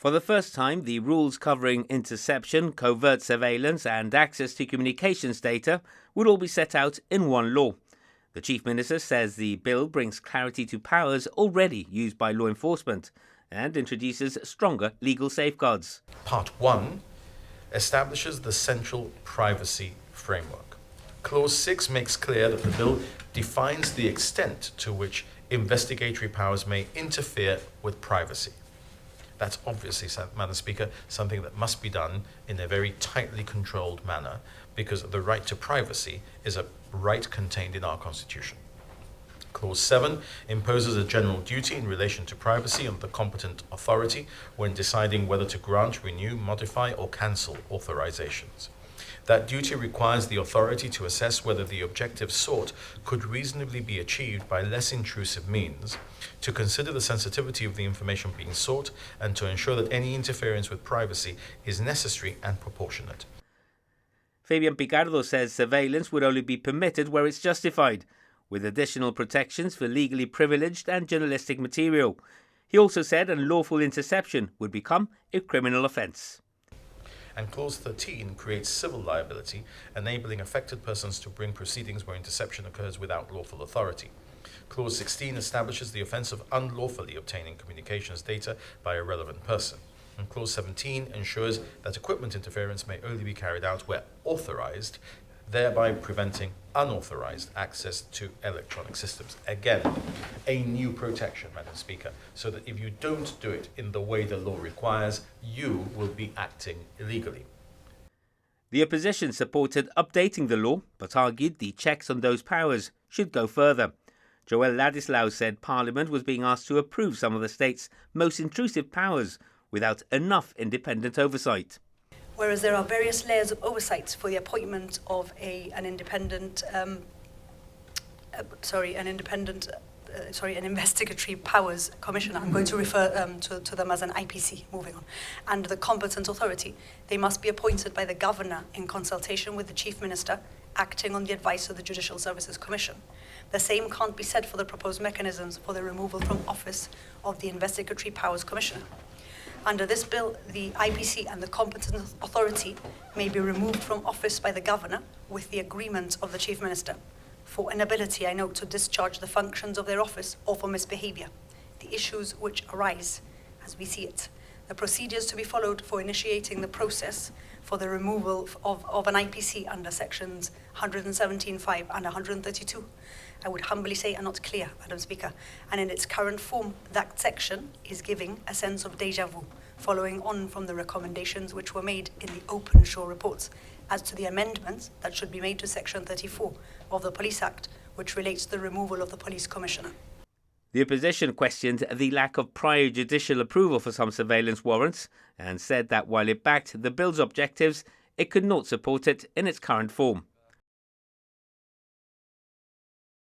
For the first time, the rules covering interception, covert surveillance and access to communications data would all be set out in one law. The Chief Minister says the bill brings clarity to powers already used by law enforcement and introduces stronger legal safeguards. Part 1 establishes the central privacy framework. Clause 6 makes clear that the bill defines the extent to which investigatory powers may interfere with privacy. That's obviously, Madam Speaker, something that must be done in a very tightly controlled manner, because the right to privacy is a right contained in our Constitution. Clause 7 imposes a general duty in relation to privacy on the competent authority when deciding whether to grant, renew, modify, or cancel authorizations. That duty requires the authority to assess whether the objective sought could reasonably be achieved by less intrusive means, to consider the sensitivity of the information being sought, and to ensure that any interference with privacy is necessary and proportionate. Fabian Picardo says surveillance would only be permitted where it's justified, with additional protections for legally privileged and journalistic material. He also said unlawful interception would become a criminal offence. And Clause 13 creates civil liability, enabling affected persons to bring proceedings where interception occurs without lawful authority. Clause 16 establishes the offence of unlawfully obtaining communications data by a relevant person. And Clause 17 ensures that equipment interference may only be carried out where authorized, thereby preventing unauthorized access to electronic systems. Again, a new protection, Madam Speaker, so that if you don't do it in the way the law requires, you will be acting illegally. The opposition supported updating the law, but argued the checks on those powers should go further. Joel Ladislao said Parliament was being asked to approve some of the state's most intrusive powers without enough independent oversight. Whereas there are various layers of oversight for the appointment of an investigatory powers commissioner. I'm going to refer to them as an IPC, moving on. And the competent authority. They must be appointed by the governor in consultation with the chief minister, acting on the advice of the Judicial Services Commission. The same can't be said for the proposed mechanisms for the removal from office of the investigatory powers commissioner. Under this bill, the IPC and the competent authority may be removed from office by the governor with the agreement of the chief minister for inability, I note, to discharge the functions of their office or for misbehaviour. The issues which arise, as we see it, the procedures to be followed for initiating the process for the removal of an IPC under sections 117.5 and 132, I would humbly say, are not clear, Madam Speaker. And in its current form, that section is giving a sense of déjà vu, following on from the recommendations which were made in the Open Show reports as to the amendments that should be made to Section 34 of the Police Act, which relates to the removal of the police commissioner. The opposition questioned the lack of prior judicial approval for some surveillance warrants and said that while it backed the bill's objectives, it could not support it in its current form.